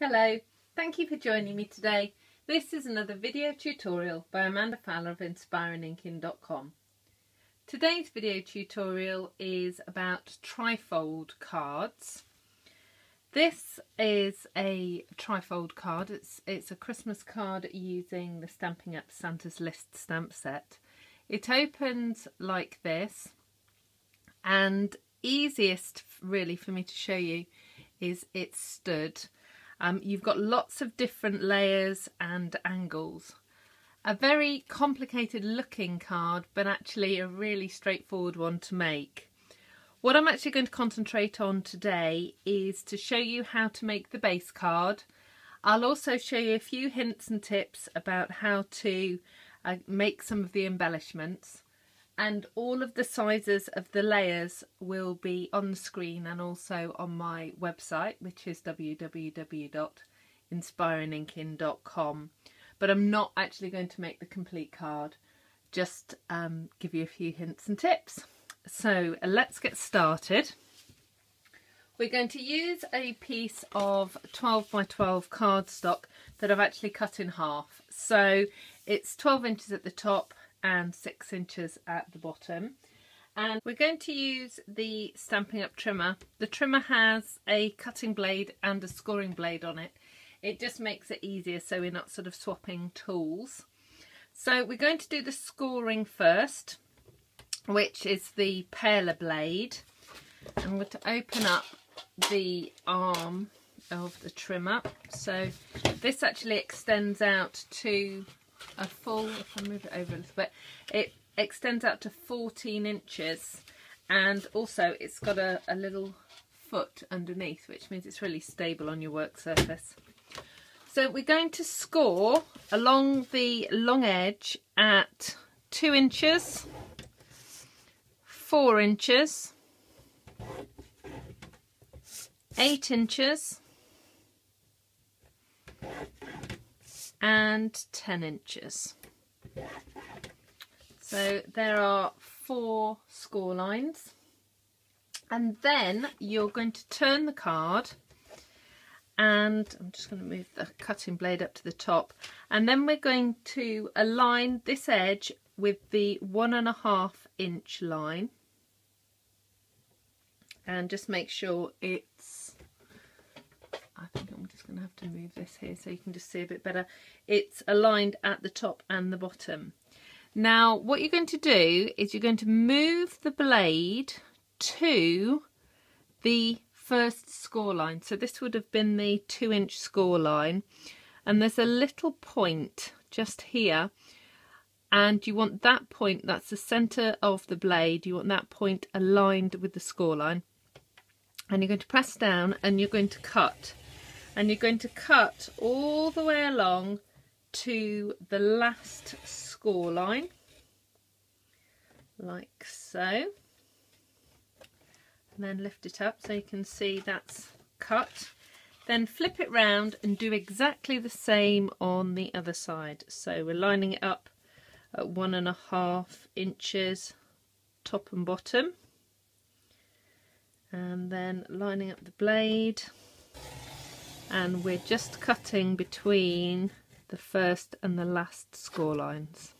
Hello, thank you for joining me today. This is another video tutorial by Amanda Fowler of inspiringinkin.com. Today's video tutorial is about trifold cards. This is a trifold card. It's a Christmas card using the Stampin Up Santa's List stamp set. It opens like this, and easiest really for me to show you is it's stud. You've got lots of different layers and angles. A very complicated looking card, but actually a really straightforward one to make. What I'm actually going to concentrate on today is to show you how to make the base card. I'll also show you a few hints and tips about how to make some of the embellishments. And all of the sizes of the layers will be on the screen and also on my website, which is www.inspiringinkin.com. But I'm not actually going to make the complete card, just give you a few hints and tips. So let's get started. We're going to use a piece of 12 by 12 cardstock that I've actually cut in half. So it's 12 inches at the top and 6 inches at the bottom, and we're going to use the Stampin' Up trimmer. The trimmer has a cutting blade and a scoring blade on it. It just makes it easier so we're not sort of swapping tools. So we're going to do the scoring first, which is the paler blade. I'm going to open up the arm of the trimmer. So this actually extends out to a full, if I move it over a little bit, it extends out to 14 inches, and also it's got a little foot underneath, which means it's really stable on your work surface. So we're going to score along the long edge at 2 inches, 4 inches, 8 inches, and 10 inches. So there are 4 score lines, and then you're going to turn the card, and I'm just going to move the cutting blade up to the top, and then we're going to align this edge with the 1.5 inch line, and just make sure it's, I think I'm just going to have to move this here so you can just see a bit better. It's aligned at the top and the bottom. Now what you're going to do is you're going to move the blade to the first score line. So this would have been the 2 inch score line, and there's a little point just here, and you want that point, that's the centre of the blade, you want that point aligned with the score line, and you're going to press down and you're going to cut. And you're going to cut all the way along to the last score line, like so, and then lift it up so you can see that's cut. Then flip it round and do exactly the same on the other side. So we're lining it up at 1.5 inches top and bottom, and then lining up the blade, and we're just cutting between the first and the last score lines.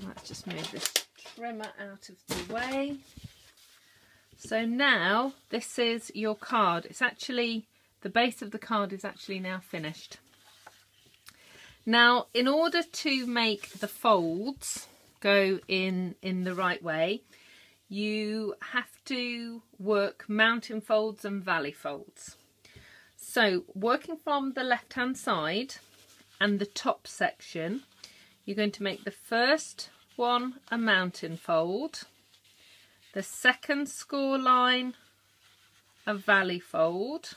Let's just move this trimmer out of the way. So now this is your card. It's actually, the base of the card is actually now finished. Now in order to make the folds go in the right way, you have to work mountain folds and valley folds. So working from the left hand side and the top section, you're going to make the first one a mountain fold, the second score line a valley fold,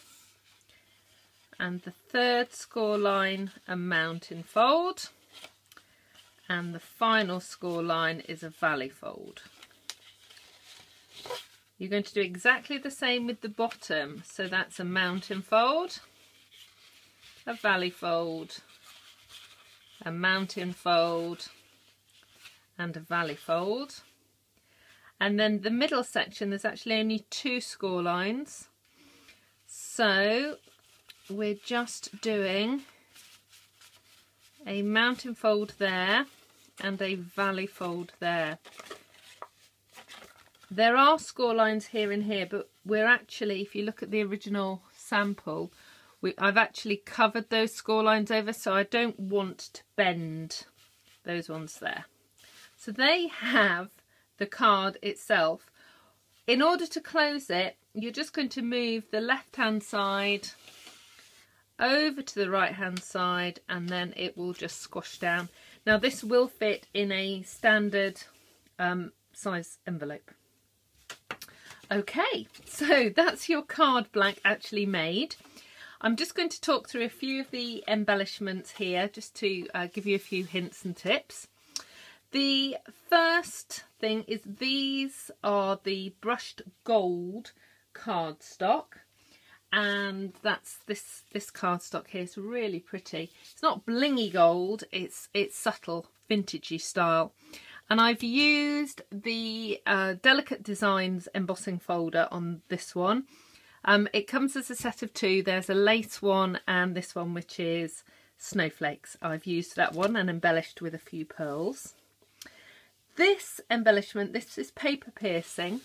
and the third score line a mountain fold, and the final score line is a valley fold. You're going to do exactly the same with the bottom, so that's a mountain fold, a valley fold, a mountain fold, and a valley fold. And then the middle section, there's actually only 2 score lines, so we're just doing a mountain fold there and a valley fold there. There are score lines here and here, but we're actually, if you look at the original sample, I've actually covered those score lines over, so I don't want to bend those ones there. So they have the card itself. In order to close it, you're just going to move the left hand side over to the right hand side, and then it will just squash down. Now this will fit in a standard size envelope. Okay, so that's your card blank actually made. I'm just going to talk through a few of the embellishments here, just to give you a few hints and tips. The first thing is these are the brushed gold cardstock, and that's this cardstock here. It's really pretty. It's not blingy gold, it's subtle vintagey style. And I've used the Delicate Designs embossing folder on this one. It comes as a set of two. There's a lace one and this one, which is snowflakes. I've used that one and embellished with a few pearls. This embellishment, this is paper piercing.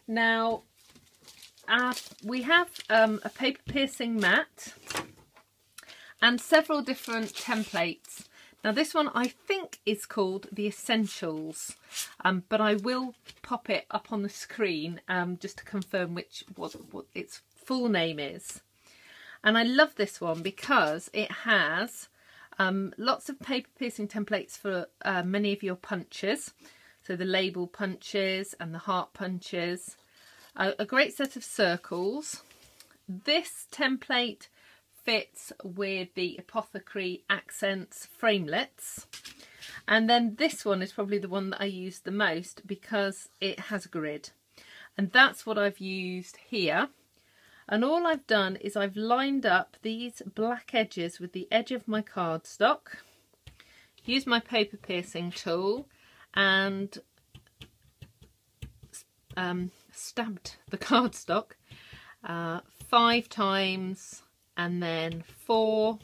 Now, we have a paper piercing mat and several different templates. Now this one I think is called the Essentials, but I will pop it up on the screen just to confirm what its full name is. And I love this one because it has lots of paper piercing templates for many of your punches. So the label punches and the heart punches. A great set of circles. This template fits with the Apothecary Accents framelits, and then this one is probably the one that I use the most because it has a grid, and that's what I've used here. And all I've done is I've lined up these black edges with the edge of my cardstock, used my paper piercing tool and stabbed the cardstock 5 times, and then 4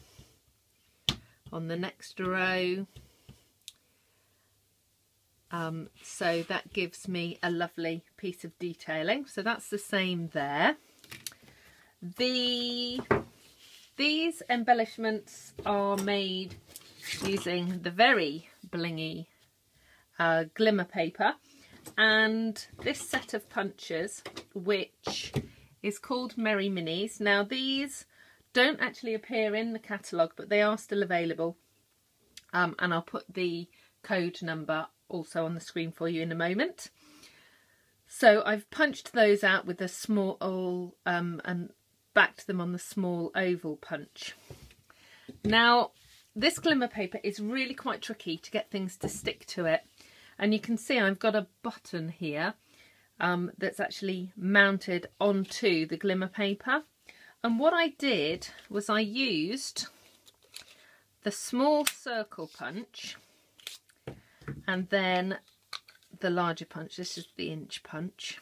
on the next row. So that gives me a lovely piece of detailing. So that's the same there. These embellishments are made using the very blingy glimmer paper and this set of punches, which is called Merry Minis. Now these don't actually appear in the catalogue, but they are still available, and I'll put the code number also on the screen for you in a moment. So I've punched those out with a small and backed them on the small oval punch. Now this glimmer paper is really quite tricky to get things to stick to it, and you can see I've got a button here that's actually mounted onto the glimmer paper. And what I did was I used the small circle punch and then the larger punch. This is the inch punch,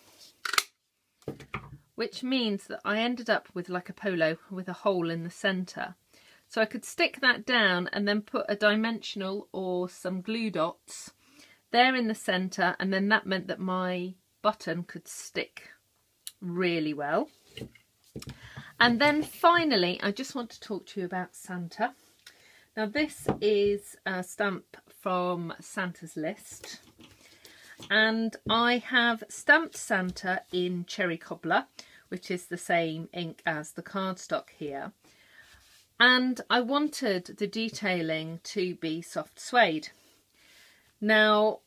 which means that I ended up with like a polo with a hole in the centre. So I could stick that down and then put a dimensional or some glue dots there in the centre, and then that meant that my button could stick really well. And then finally, I just want to talk to you about Santa. Now this is a stamp from Santa's List, and I have stamped Santa in Cherry Cobbler, which is the same ink as the cardstock here. And I wanted the detailing to be soft suede. Now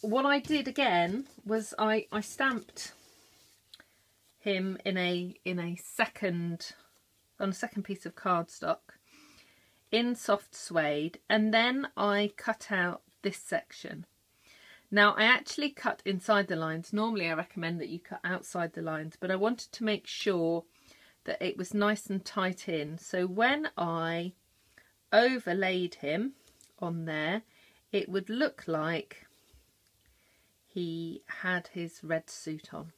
what I did again was I stamped him on a second piece of cardstock in soft suede, and then I cut out this section. Now I actually cut inside the lines. Normally I recommend that you cut outside the lines, but I wanted to make sure that it was nice and tight in. So when I overlaid him on there, it would look like he had his red suit on.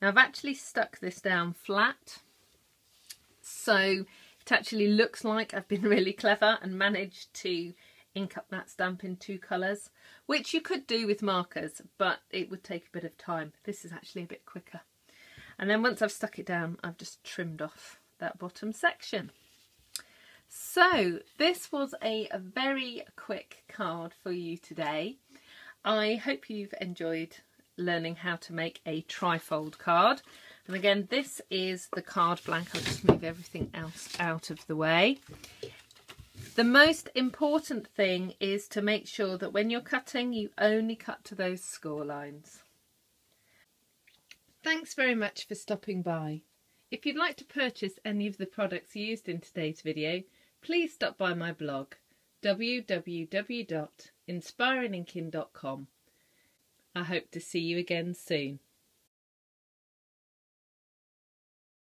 Now I've actually stuck this down flat So it actually looks like I've been really clever and managed to ink up that stamp in 2 colours, which you could do with markers, but it would take a bit of time. This is actually a bit quicker. And then once I've stuck it down, I've just trimmed off that bottom section. So this was a very quick card for you today. I hope you've enjoyed learning how to make a trifold card. And again, this is the card blank. I'll just move everything else out of the way. The most important thing is to make sure that when you're cutting, you only cut to those score lines. Thanks very much for stopping by. If you'd like to purchase any of the products used in today's video, please stop by my blog, www.inspiringinkin.com. I hope to see you again soon.